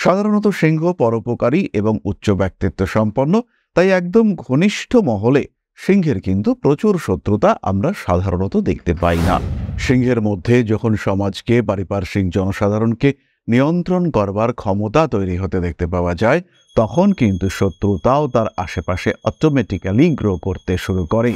সাধারণত সিংহ পরোপকারী এবং উচ্চ ব্যক্তিত্ব সম্পন্ন, তাই একদম ঘনিষ্ঠ মহলে সিংহের কিন্তু প্রচুর শত্রুতা আমরা সাধারণত দেখতে পাই না। সিংহের মধ্যে যখন সমাজকে, পারিপার্শ্বিক জনসাধারণকে নিয়ন্ত্রণ করবার ক্ষমতা তৈরি হতে দেখতে পাওয়া যায়, তখন কিন্তু শত্রুতাও তার আশেপাশে অটোমেটিক্যালি গ্রো করতে শুরু করে।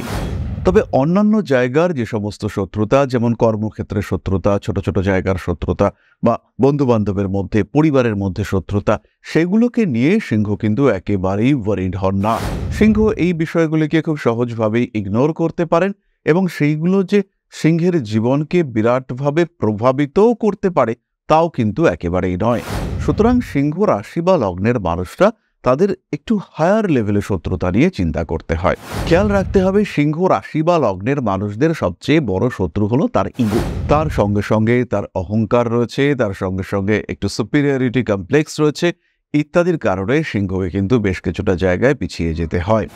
তবে অন্যান্য জায়গার যে সমস্ত শত্রুতা, যেমন কর্মক্ষেত্রে শত্রুতা, ছোট ছোট জায়গার শত্রুতা বা বন্ধুবান্ধবের মধ্যে, পরিবারের মধ্যে শত্রুতা, সেগুলোকে নিয়ে সিংহ কিন্তু একেবারেই ওয়ারিড হন না। সিংহ এই বিষয়গুলিকে খুব সহজভাবেই ইগনোর করতে পারেন এবং সেইগুলো যে সিংহের জীবনকে বিরাটভাবে প্রভাবিতও করতে পারে তাও কিন্তু একেবারেই নয়। সুতরাং সিংহ রাশি বা লগ্নের মানুষরা তাদের একটু হায়ার লেভেলে শত্রুতা নিয়ে চিন্তা করতে হয়। খেয়াল রাখতে হবে, সিংহ রাশি বা লগ্নের মানুষদের সবচেয়ে বড় শত্রু হলো তার ইগো। তার সঙ্গে সঙ্গে তার অহংকার রয়েছে, তার সঙ্গে সঙ্গে একটু সুপিরিয়রিটি কমপ্লেক্স রয়েছে, ইত্যাদির কারণে সিংহকে কিন্তু বেশ কিছুটা জায়গায় পিছিয়ে যেতে হয়।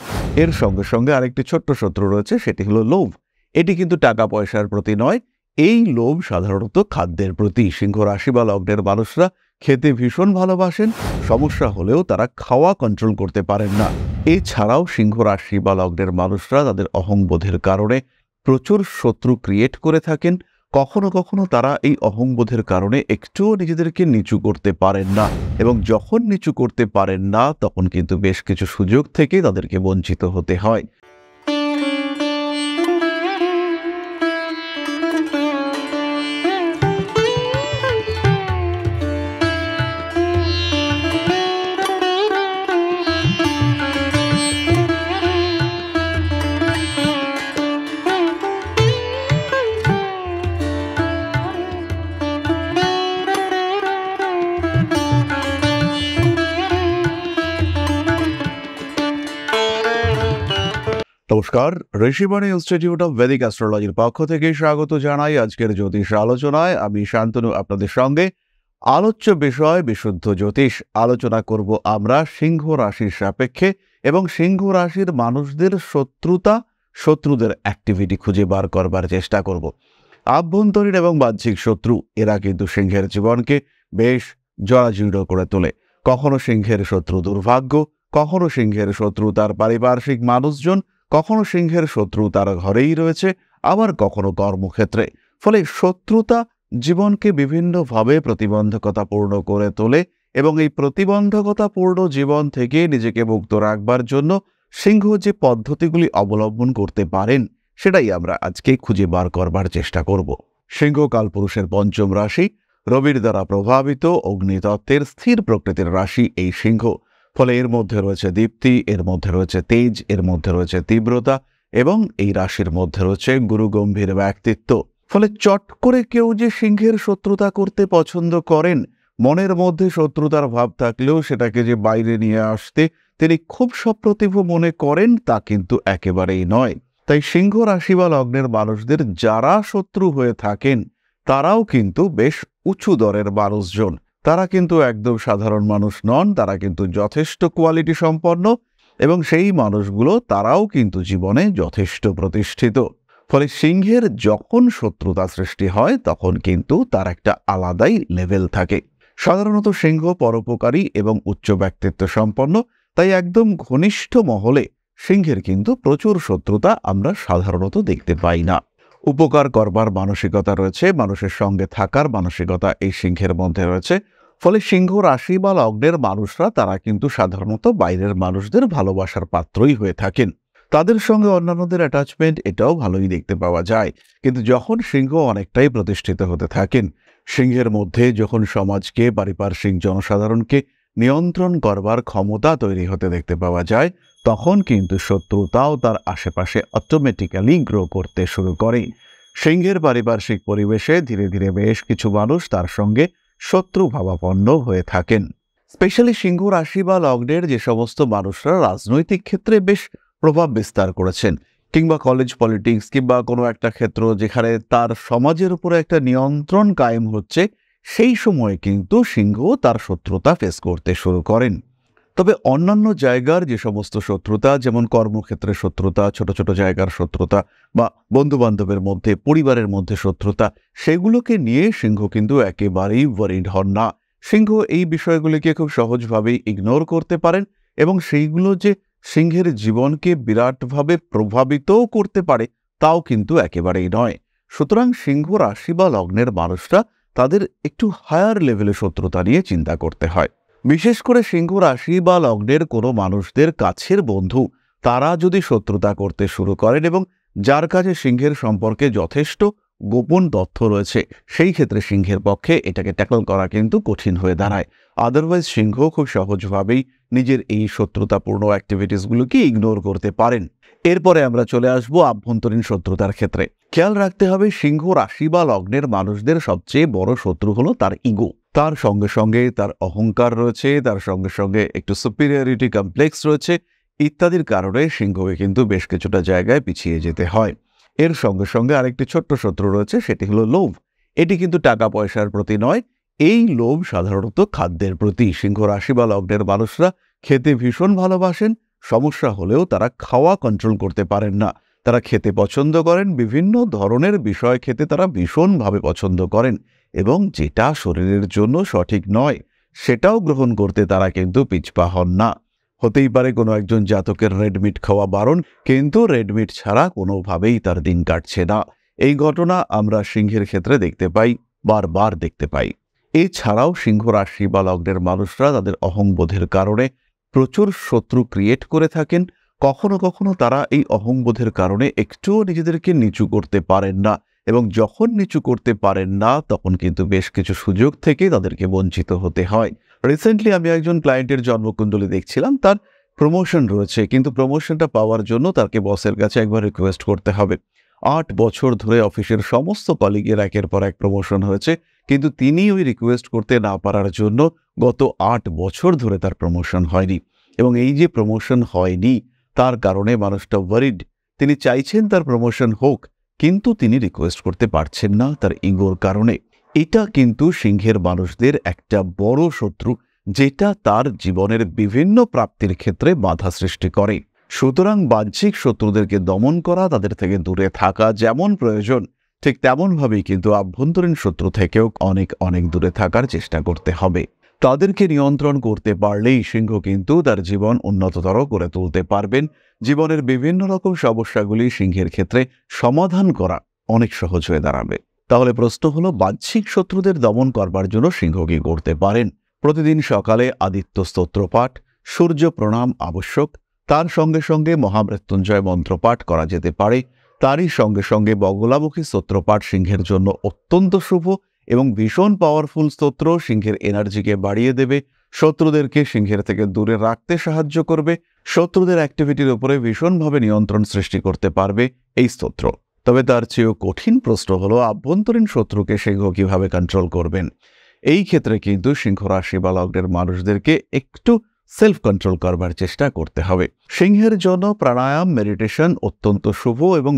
এর সঙ্গে সঙ্গে আরেকটি ছোট্ট শত্রু রয়েছে, সেটি হলো লোভ। এটি কিন্তু টাকা পয়সার প্রতি নয়, এই লোভ সাধারণত খাদ্যের প্রতি। সিংহ রাশি বা লগ্নের মানুষরা খেতে ভীষণ ভালোবাসেন, সমস্যা হলেও তারা খাওয়া কন্ট্রোল করতে পারেন না। এছাড়াও সিংহ রাশি বা লগ্নের মানুষরা তাদের অহংবোধের কারণে প্রচুর শত্রু ক্রিয়েট করে থাকেন। কখনো কখনো তারা এই অহংবোধের কারণে একটুও নিজেদেরকে নিচু করতে পারেন না, এবং যখন নিচু করতে পারেন না তখন কিন্তু বেশ কিছু সুযোগ থেকে তাদেরকে বঞ্চিত হতে হয়। নমস্কার, ঋষিবাণী ইনস্টিটিউট অফ ভেদিক অ্যাস্ট্রোলজির পক্ষ থেকে স্বাগত জানাই আজকের জ্যোতিষ আলোচনায়। আমি শান্তনু আপনাদের সঙ্গে। আলোচ্য বিষয় বিশুদ্ধ জ্যোতিষ। আলোচনা করব আমরা সিংহ রাশির সাপেক্ষে এবং সিংহ রাশির মানুষদের শত্রুতা, শত্রুদের অ্যাক্টিভিটি খুঁজে বার করবার চেষ্টা করব। আভ্যন্তরীণ এবং বাহ্যিক শত্রু, এরা কিন্তু সিংহের জীবনকে বেশ জরাজীর্ণ করে তোলে। কখনো সিংহের শত্রু দুর্ভাগ্য, কখনো সিংহের শত্রু তার পারিপার্শ্বিক মানুষজন, কখনো সিংহের শত্রু তার ঘরেই রয়েছে, আবার কখনো কর্মক্ষেত্রে। ফলে শত্রুতা জীবনকে বিভিন্নভাবে প্রতিবন্ধকতাপূর্ণ করে তোলে এবং এই প্রতিবন্ধকতাপূর্ণ জীবন থেকে নিজেকে মুক্ত রাখবার জন্য সিংহ যে পদ্ধতিগুলি অবলম্বন করতে পারেন সেটাই আমরা আজকে খুঁজে বার করবার চেষ্টা করব। সিংহ কালপুরুষের পঞ্চম রাশি, রবির দ্বারা প্রভাবিত, অগ্নিতত্ত্বের স্থির প্রকৃতির রাশি এই সিংহ। ফলে এর মধ্যে রয়েছে দীপ্তি, এর মধ্যে রয়েছে তেজ, এর মধ্যে রয়েছে তীব্রতা এবং এই রাশির মধ্যে রয়েছে গুরুগম্ভীর ব্যক্তিত্ব। ফলে চট করে কেউ যে সিংহের শত্রুতা করতে পছন্দ করেন, মনের মধ্যে শত্রুতার ভাব থাকলেও সেটাকে যে বাইরে নিয়ে আসতে তিনি খুব সপ্রতিভ মনে করেন, তা কিন্তু একেবারেই নয়। তাই সিংহ রাশি বা লগ্নের মানুষদের যারা শত্রু হয়ে থাকেন তারাও কিন্তু বেশ উঁচু দরের মানুষজন। তারা কিন্তু একদম সাধারণ মানুষ নন, তারা কিন্তু যথেষ্ট কোয়ালিটি সম্পন্ন এবং সেই মানুষগুলো তারাও কিন্তু জীবনে যথেষ্ট প্রতিষ্ঠিত। ফলে সিংহের যখন শত্রুতা সৃষ্টি হয় তখন কিন্তু তার একটা আলাদাই লেভেল থাকে। সাধারণত সিংহ পরোপকারী এবং উচ্চ ব্যক্তিত্ব সম্পন্ন, তাই একদম ঘনিষ্ঠ মহলে সিংহের কিন্তু প্রচুর শত্রুতা আমরা সাধারণত দেখতে পাই না। উপকার করবার মানসিকতা রয়েছে, মানুষের সঙ্গে থাকার মানসিকতা এই সিংহের মধ্যে রয়েছে। ফলে সিংহ রাশি বা লগ্নের মানুষরা তারা কিন্তু সাধারণত বাইরের মানুষদের ভালোবাসার পাত্রই হয়ে থাকেন। তাদের সঙ্গে অন্যান্যদের অ্যাটাচমেন্ট এটাও ভালোই দেখতে পাওয়া যায়। কিন্তু যখন সিংহ অনেকটাই প্রতিষ্ঠিত হতে থাকেন, সিংহের মধ্যে যখন সমাজকে, পারিপার্শ্বিক জনসাধারণকে নিয়ন্ত্রণ করবার ক্ষমতা তৈরি হতে দেখতে পাওয়া যায়, তখন কিন্তু শত্রুতাও তার আশেপাশে অটোমেটিক্যালি গ্রো করতে শুরু করে। সিংহের পারিপার্শ্বিক পরিবেশে ধীরে ধীরে বেশ কিছু মানুষ তার সঙ্গে শত্রু ভাবাপন্ন হয়ে থাকেন। স্পেশালি সিংহ রাশি বা লগ্নের যে সমস্ত মানুষরা রাজনৈতিক ক্ষেত্রে বেশ প্রভাব বিস্তার করেছেন, কিংবা কলেজ পলিটিক্স কিংবা কোনো একটা ক্ষেত্র যেখানে তার সমাজের উপরে একটা নিয়ন্ত্রণ কায়েম হচ্ছে, সেই সময়ে কিন্তু সিংহ তার শত্রুতা ফেস করতে শুরু করেন। তবে অন্যান্য জায়গার যে সমস্ত শত্রুতা, যেমন কর্মক্ষেত্রে শত্রুতা, ছোট ছোট জায়গার শত্রুতা বা বন্ধুবান্ধবের মধ্যে, পরিবারের মধ্যে শত্রুতা, সেগুলোকে নিয়ে সিংহ কিন্তু একেবারেই ওয়ারিড হন না। সিংহ এই বিষয়গুলিকে খুব সহজভাবেই ইগনোর করতে পারেন এবং সেইগুলো যে সিংহের জীবনকে বিরাটভাবে প্রভাবিতও করতে পারে তাও কিন্তু একেবারেই নয়। সুতরাং সিংহ রাশি বা লগ্নের মানুষরা তাদের একটু হায়ার লেভেলে শত্রুতা নিয়ে চিন্তা করতে হয়। বিশেষ করে সিংহ রাশি বা লগ্নের কোনো মানুষদের কাছের বন্ধু তারা যদি শত্রুতা করতে শুরু করেন এবং যার কাছে সিংহের সম্পর্কে যথেষ্ট গোপন তথ্য রয়েছে, সেই ক্ষেত্রে সিংহের পক্ষে এটাকে ট্যাকল করা কিন্তু কঠিন হয়ে দাঁড়ায়। আদারওয়াইজ সিংহ খুব সহজভাবেই নিজের এই শত্রুতাপূর্ণ অ্যাক্টিভিটিসগুলোকে ইগনোর করতে পারেন। এরপরে আমরা চলে আসবো আভ্যন্তরীণ শত্রুতার ক্ষেত্রে। খেয়াল রাখতে হবে সিংহ রাশি বা লগ্নের মানুষদের সবচেয়ে বড় শত্রু হলো তার ইগো। তার সঙ্গে সঙ্গে তার অহংকার রয়েছে, তার সঙ্গে সঙ্গে একটু সুপিরিয়রিটি কমপ্লেক্স রয়েছে, ইত্যাদির কারণে সিংহকে কিন্তু বেশ কিছুটা জায়গায় পিছিয়ে যেতে হয়। এর সঙ্গে সঙ্গে আরেকটি ছোট্ট শত্রু রয়েছে, সেটি হলো লোভ। এটি কিন্তু টাকা পয়সার প্রতি নয়, এই লোভ সাধারণত খাদ্যের প্রতি। সিংহ রাশি বা লগ্নের মানুষরা খেতে ভীষণ ভালোবাসেন, সমস্যা হলেও তারা খাওয়া কন্ট্রোল করতে পারেন না। তারা খেতে পছন্দ করেন, বিভিন্ন ধরনের বিষয় খেতে তারা ভীষণভাবে পছন্দ করেন এবং যেটা শরীরের জন্য সঠিক নয় সেটাও গ্রহণ করতে তারা কিন্তু পিছপা হন না। হতেই পারে কোনো একজন জাতকের রেডমিট খাওয়া বারণ, কিন্তু রেডমিট ছাড়া কোনোভাবেই তার দিন কাটছে না। এই ঘটনা আমরা সিংহের ক্ষেত্রে দেখতে পাই, বারবার দেখতে পাই। এছাড়াও সিংহ রাশি বা লগ্নের মানুষরা তাদের অহংবোধের কারণে প্রচুর শত্রু ক্রিয়েট করে থাকেন। কখনো কখনো তারা এই অহংবোধের কারণে একটুও নিজেদেরকে নিচু করতে পারেন না এবং যখন নিচু করতে পারেন না তখন কিন্তু বেশ কিছু সুযোগ থেকে তাদেরকে বঞ্চিত হতে হয়। রিসেন্টলি আমি একজন ক্লায়েন্টের জন্মকুণ্ডলী দেখছিলাম, তার প্রমোশন রয়েছে, কিন্তু প্রমোশনটা পাওয়ার জন্য তাকে বসের কাছে একবার রিকোয়েস্ট করতে হবে। 8 বছর ধরে অফিসের সমস্ত কলিগের একের পর এক প্রমোশন হয়েছে, কিন্তু তিনি ওই রিকোয়েস্ট করতে না পারার জন্য গত 8 বছর ধরে তার প্রমোশন হয়নি। এবং এই যে প্রমোশন হয়নি তার কারণে মানুষটা ওয়ারিড। তিনি চাইছেন তার প্রমোশন হোক, কিন্তু তিনি রিকোয়েস্ট করতে পারছেন না তার ইগোর কারণে। এটা কিন্তু সিংহের মানুষদের একটা বড় শত্রু, যেটা তার জীবনের বিভিন্ন প্রাপ্তির ক্ষেত্রে বাধা সৃষ্টি করে। সুতরাং বাহ্যিক শত্রুদেরকে দমন করা, তাদের থেকে দূরে থাকা যেমন প্রয়োজন, ঠিক তেমনভাবেই কিন্তু আভ্যন্তরীণ শত্রু থেকেও অনেক অনেক দূরে থাকার চেষ্টা করতে হবে। তাদেরকে নিয়ন্ত্রণ করতে পারলেই সিংহ কিন্তু তার জীবন উন্নততর করে তুলতে পারবেন। জীবনের বিভিন্ন রকম সমস্যাগুলি সিংহের ক্ষেত্রে সমাধান করা অনেক সহজ হয়ে দাঁড়াবে। তাহলে প্রশ্ন হলো, বাহ্যিক শত্রুদের দমন করবার জন্য সিংহ কি করতে পারেন? প্রতিদিন সকালে আদিত্য স্তোত্র পাঠ, সূর্য প্রণাম আবশ্যক। তার সঙ্গে সঙ্গে মহামৃত্যুঞ্জয় মন্ত্র পাঠ করা যেতে পারে। তারই সঙ্গে সঙ্গে বগলামুখী স্তোত্র পাঠ সিংহের জন্য অত্যন্ত শুভ এবং ভীষণ পাওয়ারফুল স্তোত্র, সিংহের এনার্জিকে বাড়িয়ে দেবে, শত্রুদেরকে সিংহের থেকে দূরে রাখতে সাহায্য করবে, শত্রুদের অ্যাক্টিভিটির উপরে ভীষণভাবে নিয়ন্ত্রণ সৃষ্টি করতে পারবে এই স্তোত্র। তবে তার চেয়েও কঠিন প্রশ্ন হলো, আভ্যন্তরীণ শত্রুকে সিংহ কিভাবে কন্ট্রোল করবেন? এই ক্ষেত্রে কিন্তু সিংহ রাশি বা লগ্নের মানুষদেরকে একটু সেলফ কন্ট্রোল করবার চেষ্টা করতে হবে। সিংহের জন্য প্রাণায়াম, মেডিটেশন অত্যন্ত শুভ এবং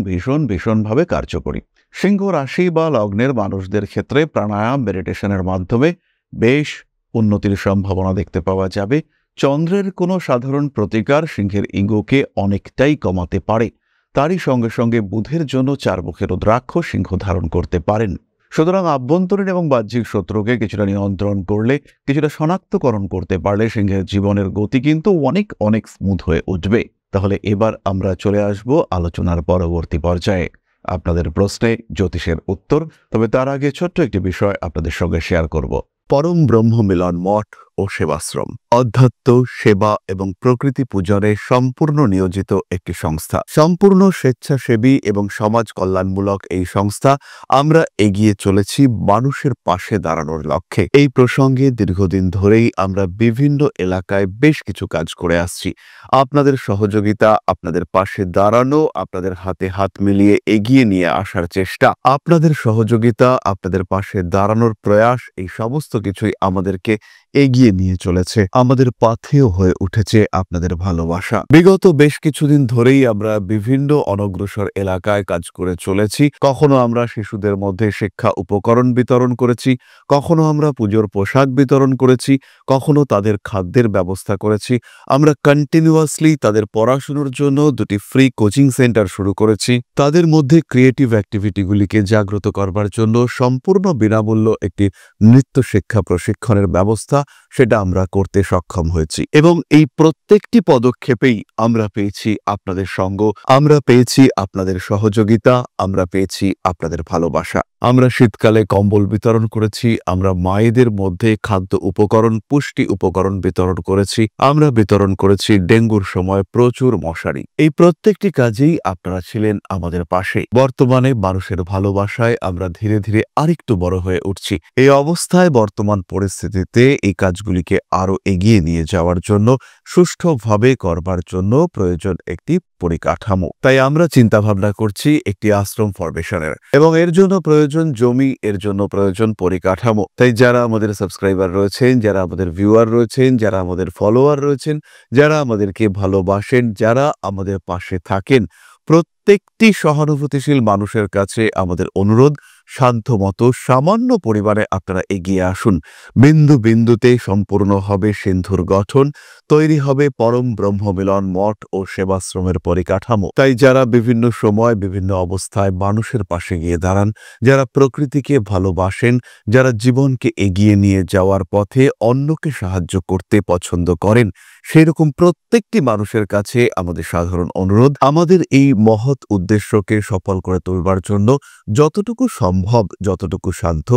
ভীষণভাবে কার্যকরী। সিংহ রাশি বা লগ্নের মানুষদের ক্ষেত্রে প্রাণায়াম, মেডিটেশনের মাধ্যমে বেশ উন্নতির সম্ভাবনা দেখতে পাওয়া যাবে। চন্দ্রের কোনো সাধারণ প্রতিকার সিংহের ইগোকে অনেকটাই কমাতে পারে। তারই সঙ্গে সঙ্গে বুধের জন্য 4 মুখের রুদ্রাক্ষ সিংহ ধারণ করতে পারেন। সুতরাং আভ্যন্তরীণ এবং বাহ্যিক শত্রুকে কিছুটা নিয়ন্ত্রণ করলে, কিছুটা শনাক্তকরণ করতে পারলে সিংহের জীবনের গতি কিন্তু অনেক অনেক স্মুথ হয়ে উঠবে। তাহলে এবার আমরা চলে আসব আলোচনার পরবর্তী পর্যায়ে, আপনাদের প্রশ্নে জ্যোতিষের উত্তর। তবে তার আগে ছোট্ট একটি বিষয় আপনাদের সঙ্গে শেয়ার করব। পরম ব্রহ্ম মিলন মঠ ও সেবাশ্রম অধ্যাত্ম, সেবা এবং প্রকৃতি পূজনে সম্পূর্ণ নিয়োজিত একটি সংস্থা। সম্পূর্ণ স্বেচ্ছাসেবী এবং সমাজ কল্যাণমূলক এই সংস্থা আমরা এগিয়ে চলেছি মানুষের পাশে দাঁড়ানোর লক্ষ্যে। এই প্রসঙ্গে দীর্ঘদিন ধরেই আমরা বিভিন্ন এলাকায় বেশ কিছু কাজ করে আসছি। আপনাদের সহযোগিতা, আপনাদের পাশে দাঁড়ানো, আপনাদের হাতে হাত মিলিয়ে এগিয়ে নিয়ে আসার চেষ্টা, আপনাদের সহযোগিতা, আপনাদের পাশে দাঁড়ানোর প্রয়াস, এই সমস্ত কিছুই আমাদেরকে এগিয়ে নিয়ে চলেছে। আমাদের পাথেয় হয়ে উঠেছে আপনাদের ভালোবাসা। বিগত বেশ কিছুদিন ধরেই আমরা বিভিন্ন অনগ্রসর এলাকায় কাজ করে চলেছি। কখনো আমরা শিশুদের মধ্যে শিক্ষা উপকরণ বিতরণ করেছি, কখনো আমরা পুজোর পোশাক বিতরণ করেছি, কখনো তাদের খাদ্যের ব্যবস্থা করেছি। আমরা কন্টিনিউয়াসলি তাদের পড়াশোনার জন্য 2টি ফ্রি কোচিং সেন্টার শুরু করেছি। তাদের মধ্যে ক্রিয়েটিভ অ্যাক্টিভিটিগুলিকে জাগ্রত করবার জন্য সম্পূর্ণ বিনামূল্য একটি নৃত্য শিক্ষা প্রশিক্ষণের ব্যবস্থা সেটা আমরা করতে সক্ষম হয়েছি। এবং এই প্রত্যেকটি পদক্ষেপেই আমরা পেয়েছি আপনাদের সঙ্গ, আমরা পেয়েছি আপনাদের সহযোগিতা, আমরা পেয়েছি আপনাদের ভালোবাসা। আমরা শীতকালে কম্বল বিতরণ করেছি, আমরা মায়েদের মধ্যে খাদ্য উপকরণ, পুষ্টি উপকরণ বিতরণ করেছি, আমরা বিতরণ করেছি ডেঙ্গুর সময় প্রচুর মশারি। এই প্রত্যেকটি কাজেই আপনারা ছিলেন আমাদের পাশে। বর্তমানে মানুষের ভালোবাসায় আমরা ধীরে ধীরে আরেকটু বড় হয়ে উঠছি। এই অবস্থায় বর্তমান পরিস্থিতিতে এই কাজগুলিকে আরো এগিয়ে নিয়ে যাওয়ার জন্য, সুষ্ঠুভাবে করবার জন্য প্রয়োজন একটি পরিকাঠামো। তাই আমরা চিন্তা ভাবনা করছি একটি আশ্রম ফরমেশনের, এবং এর জন্য প্রয়োজন জমি, এর জন্য প্রয়োজন পরিকাঠামো। তাই যারা আমাদের সাবস্ক্রাইবার রয়েছেন, যারা আমাদের ভিউয়ার রয়েছেন, যারা আমাদের ফলোয়ার রয়েছেন, যারা আমাদেরকে ভালোবাসেন, যারা আমাদের পাশে থাকেন, প্রত্যেকটি সহানুভূতিশীল মানুষের কাছে আমাদের অনুরোধ, সাধ্যমতো সামান্য পরিমাণে আপনারা এগিয়ে আসুন। বিন্দু বিন্দুতে সম্পূর্ণ হবে সিন্ধুর গঠন, তৈরি হবে পরম ব্রহ্মমিলন মঠ ও সেবাশ্রমের পরিকাঠামো। তাই যারা বিভিন্ন সময় বিভিন্ন অবস্থায় মানুষের পাশে গিয়ে দাঁড়ান, যারা প্রকৃতিকে ভালোবাসেন, যারা জীবনকে এগিয়ে নিয়ে যাওয়ার পথে অন্যকে সাহায্য করতে পছন্দ করেন, সেরকম প্রত্যেকটি মানুষের কাছে আমাদের সাধারণ অনুরোধ, আমাদের এই মহৎ উদ্দেশ্যকে সফল করে তুলবার জন্য যতটুকু সম্ভব, যতটুকু সাধ্য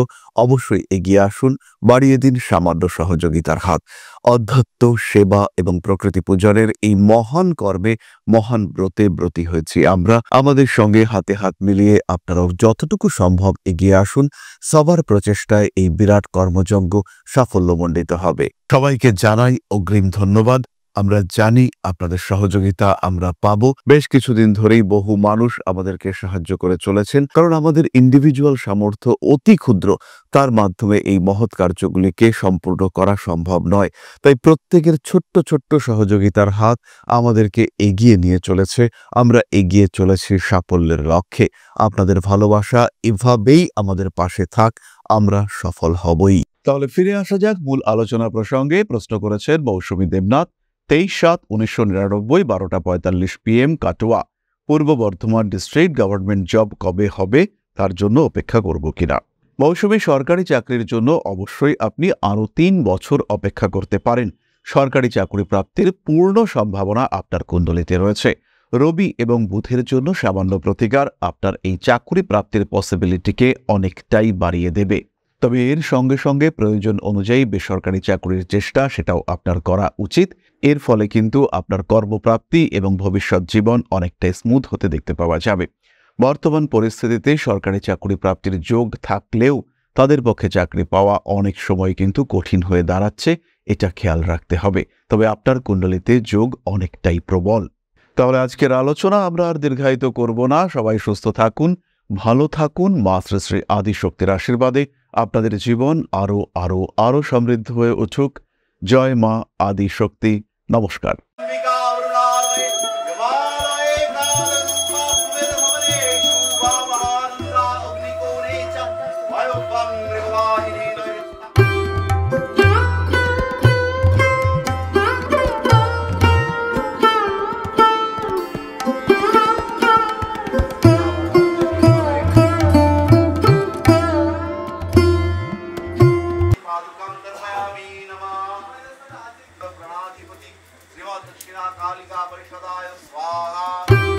অবশ্যই এগিয়ে আসুন, বাড়িয়ে দিন সামান্য সহযোগিতার হাত। অধ্যাত্ম, সেবা এবং প্রকৃতি পূজনের এই মহান কর্মে, মহান ব্রতে ব্রতী হয়েছি আমরা। আমাদের সঙ্গে হাতে হাত মিলিয়ে আপনারাও যতটুকু সম্ভব এগিয়ে আসুন। সবার প্রচেষ্টায় এই বিরাট কর্মযজ্ঞ সাফল্যমণ্ডিত হবে। সবাইকে জানাই অগ্রিম ধন্যবাদ। আমরা জানি আপনাদের সহযোগিতা আমরা পাবো। বেশ কিছুদিন ধরেই বহু মানুষ আমাদেরকে সাহায্য করে চলেছেন, কারণ আমাদের ইন্ডিভিজুয়াল সামর্থ্য অতি ক্ষুদ্র, তার মাধ্যমে এই মহৎ কার্যগুলিকে সম্পূর্ণ করা সম্ভব নয়। তাই প্রত্যেকের ছোট্ট ছোট্ট সহযোগিতার হাত আমাদেরকে এগিয়ে নিয়ে চলেছে। আমরা এগিয়ে চলেছি সাফল্যের লক্ষ্যে। আপনাদের ভালোবাসা এভাবেই আমাদের পাশে থাক, আমরা সফল হবই। তাহলে ফিরে আসা যাক মূল আলোচনা প্রসঙ্গে। প্রশ্ন করেছেন মৌসুমী দেবনাথ, 23/7/1999, 12:45 PM, কাটোয়া, পূর্ব বর্ধমান ডিস্ট্রিক্ট। গভর্নমেন্ট জব কবে হবে, তার জন্য অপেক্ষা করব কিনা? মৌসুমী, সরকারি চাকরির জন্য অবশ্যই আপনি আরও 3 বছর অপেক্ষা করতে পারেন। সরকারি চাকরি প্রাপ্তির পূর্ণ সম্ভাবনা আপনার কুণ্ডলিতে রয়েছে। রবি এবং বুধের জন্য সামান্য প্রতিকার আপনার এই চাকরি প্রাপ্তির পসিবিলিটিকে অনেকটাই বাড়িয়ে দেবে। তবে এর সঙ্গে সঙ্গে প্রয়োজন অনুযায়ী বেসরকারি চাকরির চেষ্টা সেটাও আপনার করা উচিত। এর ফলে কিন্তু আপনার কর্মপ্রাপ্তি এবং ভবিষ্যৎ জীবন অনেকটাই স্মুথ হতে দেখতে পাওয়া যাবে। বর্তমান পরিস্থিতিতে সরকারি চাকরি প্রাপ্তির যোগ থাকলেও তাদের পক্ষে চাকরি পাওয়া অনেক সময় কিন্তু কঠিন হয়ে দাঁড়াচ্ছে, এটা খেয়াল রাখতে হবে। তবে আপনার কুণ্ডলিতে যোগ অনেকটাই প্রবল। তাহলে আজকের আলোচনা আমরা আর দীর্ঘায়িত করব না। সবাই সুস্থ থাকুন, ভালো থাকুন। মা শ্রী শ্রী আদিশক্তির আশীর্বাদে আপনাদের জীবন আরো আরো আরো সমৃদ্ধ হয়ে উঠুক। জয় মা আদিশক্তি। নমস্কার। दक्षिणा कालिका परिषदाय स्वाहा।